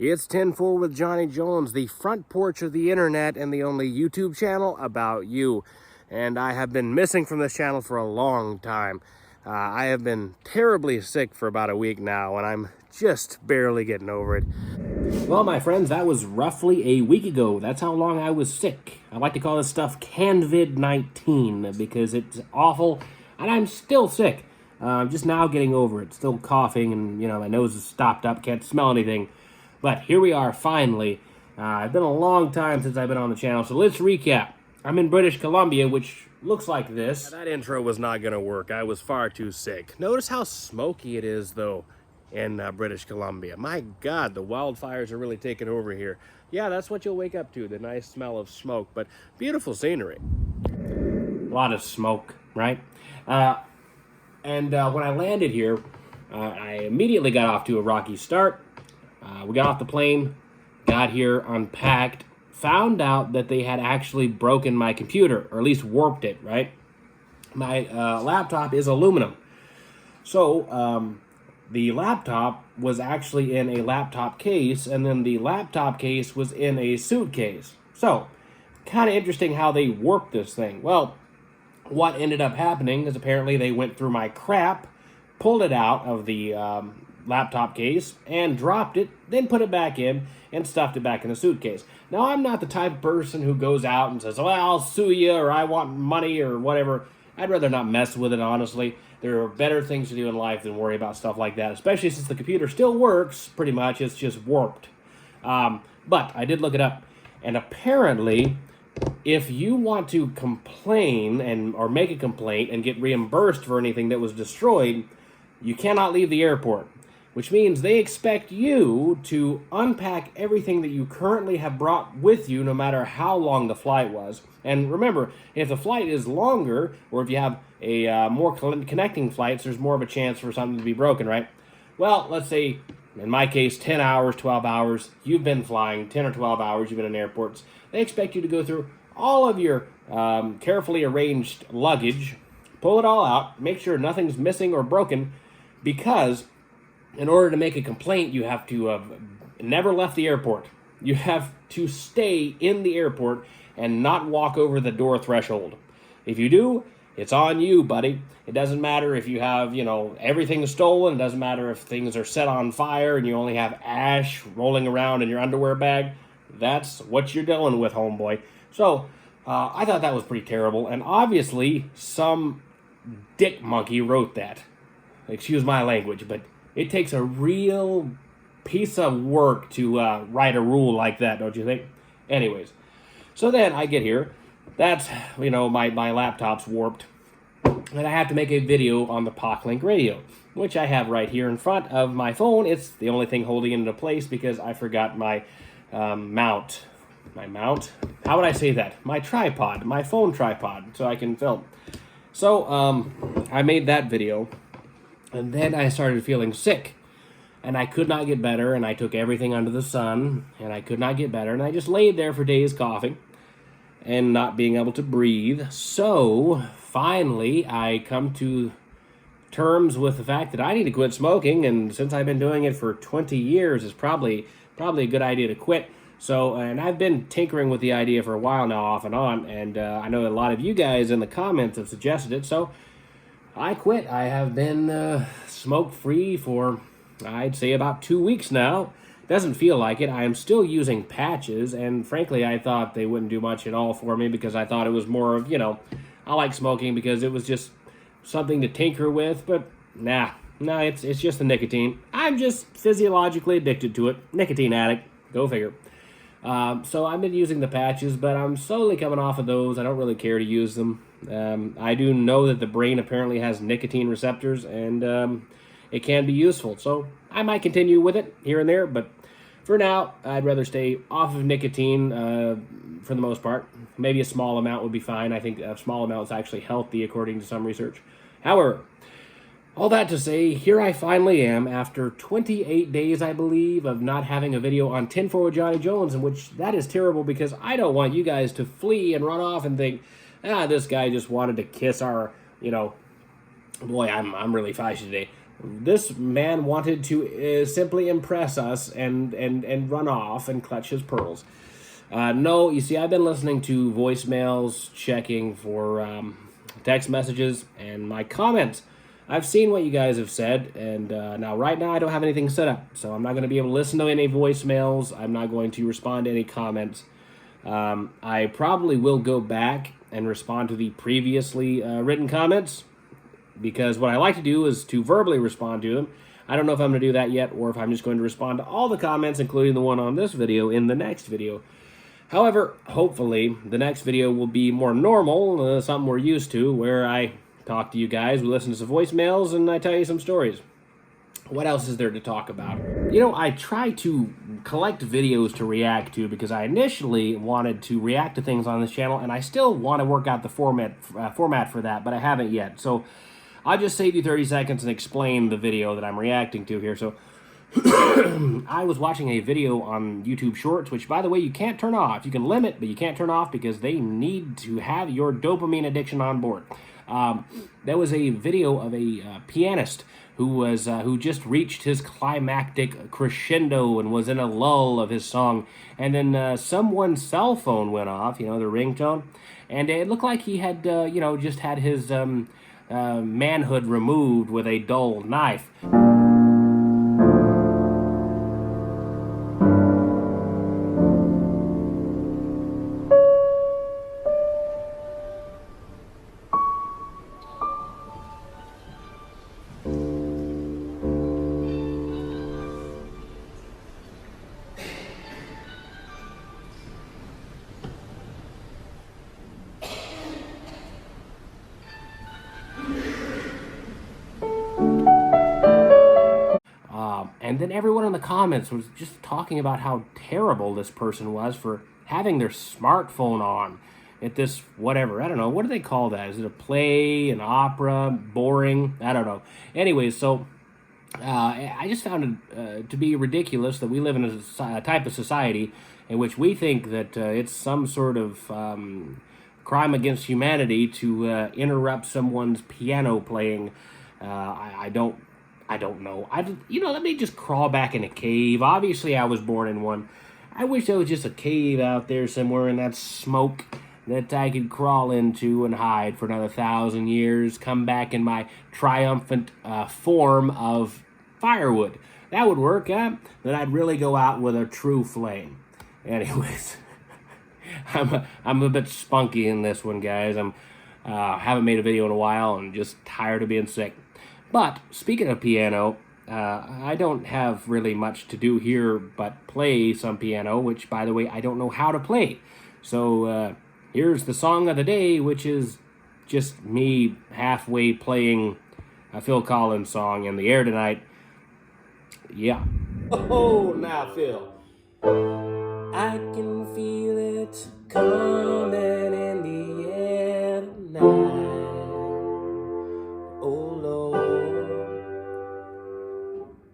It's 10-4 with Johnny Jones, the front porch of the internet and the only YouTube channel about you. And I have been missing from this channel for a long time. I have been terribly sick for about a week now, and I'm just barely getting over it. Well, my friends, that was roughly a week ago. That's how long I was sick. I like to call this stuff COVID-19 because it's awful, and I'm still sick. I'm just now getting over it. Still coughing, and my nose is stopped up, can't smell anything. But here we are, finally. It's been a long time since I've been on the channel, so let's recap. I'm in British Columbia, which looks like this. That intro was not going to work. I was far too sick. Notice how smoky it is, though, in British Columbia. My God, the wildfires are really taking over here. Yeah, that's what you'll wake up to, the nice smell of smoke, but beautiful scenery. A lot of smoke, right? And when I landed here, I immediately got off to a rocky start. We got off the plane, got here, unpacked, found out that they had actually broken my computer, or at least warped it, right? My laptop is aluminum. So the laptop was actually in a laptop case, and then the laptop case was in a suitcase. So, kind of interesting how they warped this thing. Well, what ended up happening is apparently they went through my crap, pulled it out of the laptop case and dropped it, then put it back in and stuffed it back in the suitcase. Now, I'm not the type of person who goes out and says, well, I'll sue you, or I want money, or whatever. I'd rather not mess with it, honestly. There are better things to do in life than worry about stuff like that, especially since the computer still works, pretty much. It's just warped. But I did look it up, and apparently, if you want to complain or make a complaint and get reimbursed for anything that was destroyed, you cannot leave the airport, which means they expect you to unpack everything that you currently have brought with you, no matter how long the flight was. And remember, if the flight is longer, or if you have a more connecting flights, there's more of a chance for something to be broken, right? Well, let's say, in my case, 10 hours, 12 hours, you've been flying, 10 or 12 hours, you've been in airports. They expect you to go through all of your carefully arranged luggage, pull it all out, make sure nothing's missing or broken, because in order to make a complaint, you have to have never left the airport. You have to stay in the airport and not walk over the door threshold. If you do, it's on you, buddy. It doesn't matter if you have, everything stolen. It doesn't matter if things are set on fire and you only have ash rolling around in your underwear bag. That's what you're dealing with, homeboy. So, I thought that was pretty terrible. And obviously, some dick monkey wrote that. Excuse my language, but it takes a real piece of work to write a rule like that, don't you think? Anyways, so then I get here. That's, my laptop's warped. And I have to make a video on the POClink radio, which I have right here in front of my phone. It's the only thing holding it into place because I forgot my mount. My mount? How would I say that? My tripod, my phone tripod, so I can film. So, I made that video. And then I started feeling sick, and I could not get better, and I took everything under the sun, and I could not get better, and I just laid there for days coughing and not being able to breathe. So, finally, I come to terms with the fact that I need to quit smoking, and since I've been doing it for 20 years, it's probably a good idea to quit. So, and I've been tinkering with the idea for a while now, off and on, and I know a lot of you guys in the comments have suggested it, so I quit. I have been smoke-free for, I'd say, about 2 weeks now. Doesn't feel like it. I am still using patches, and frankly, I thought they wouldn't do much at all for me because I thought it was more of, I like smoking because it was just something to tinker with, but nah, it's just the nicotine. I'm just physiologically addicted to it. Nicotine addict. Go figure. So I've been using the patches, but I'm slowly coming off of those. I don't really care to use them. I do know that the brain apparently has nicotine receptors, and it can be useful. So I might continue with it here and there, but for now, I'd rather stay off of nicotine for the most part. Maybe a small amount would be fine. I think a small amount is actually healthy, according to some research. However, all that to say, here I finally am after 28 days, I believe, of not having a video on 10-4 with Johnny Jones, in which that is terrible because I don't want you guys to flee and run off and think, this guy just wanted to kiss our, boy, I'm really feisty today. This man wanted to simply impress us and run off and clutch his pearls. No, you see, I've been listening to voicemails, checking for text messages, and my comments. I've seen what you guys have said, and now, right now, I don't have anything set up, so I'm not going to be able to listen to any voicemails. I'm not going to respond to any comments. I probably will go back and respond to the previously written comments, because what I like to do is to verbally respond to them. I don't know if I'm going to do that yet, or if I'm just going to respond to all the comments, including the one on this video, in the next video. However, hopefully, the next video will be more normal, something we're used to, where I talk to you guys, we listen to some voicemails, and I tell you some stories. What else is there to talk about? You know, I try to collect videos to react to because I initially wanted to react to things on this channel, and I still want to work out the format for that, but I haven't yet. So I'll just save you 30 seconds and explain the video that I'm reacting to here. So I was watching a video on YouTube Shorts, which, by the way, you can't turn off. You can limit, but you can't turn off because they need to have your dopamine addiction on board. There was a video of a pianist who just reached his climactic crescendo and was in a lull of his song, and then someone's cell phone went off, you know, the ringtone, and it looked like he had, just had his manhood removed with a dull knife. And then everyone in the comments was just talking about how terrible this person was for having their smartphone on at this whatever. I don't know. What do they call that? Is it a play, an opera, boring? I don't know. Anyways, so I just found it to be ridiculous that we live in a type of society in which we think that it's some sort of crime against humanity to interrupt someone's piano playing. I don't know. Let me just crawl back in a cave. Obviously, I was born in one. I wish there was just a cave out there somewhere in that smoke that I could crawl into and hide for another 1,000 years, come back in my triumphant form of firewood. That would work, huh? Then I'd really go out with a true flame. Anyways, I'm a bit spunky in this one, guys. Haven't made a video in a while and just tired of being sick. But speaking of piano, I don't have really much to do here but play some piano, which, by the way, I don't know how to play. So here's the song of the day, which is just me halfway playing a Phil Collins song in the air tonight. Yeah. Oh, now, Phil. I can feel it coming in the air tonight. Oh, Lord.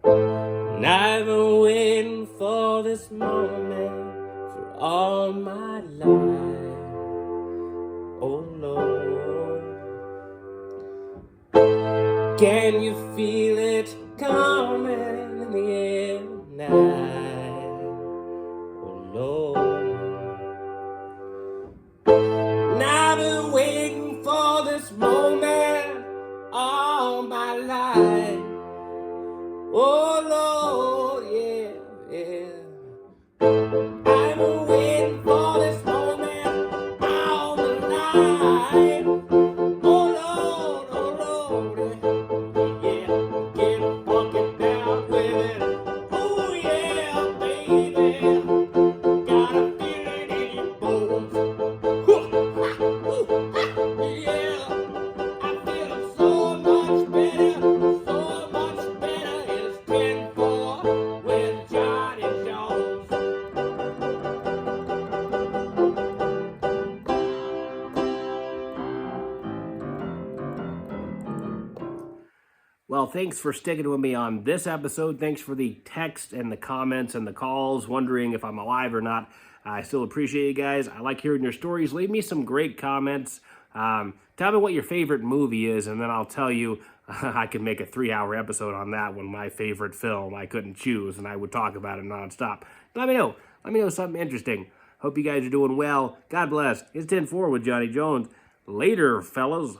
And I've been waiting for this moment for all my life. Oh, Lord. Can you feel it coming in the air tonight? Oh, Lord. And I've been waiting for this moment all my life. Oh, Lord, yeah, yeah. I've been waiting for this moment all my life. Oh, Lord, oh, Lord, yeah. Get fucking down with it. Oh, yeah, baby. Got a feeling in your bones. Yeah, I feel so much better, so much better. It's 10-4 with Johnny Jones. Well, thanks for sticking with me on this episode. Thanks for the text and the comments and the calls, wondering if I'm alive or not. I still appreciate you guys. I like hearing your stories. Leave me some great comments. Tell me what your favorite movie is, and then I'll tell you I could make a 3-hour episode on that one, my favorite film I couldn't choose, and I would talk about it nonstop. Let me know. Let me know something interesting. Hope you guys are doing well. God bless. It's 10-4 with Johnny Jones. Later, fellas.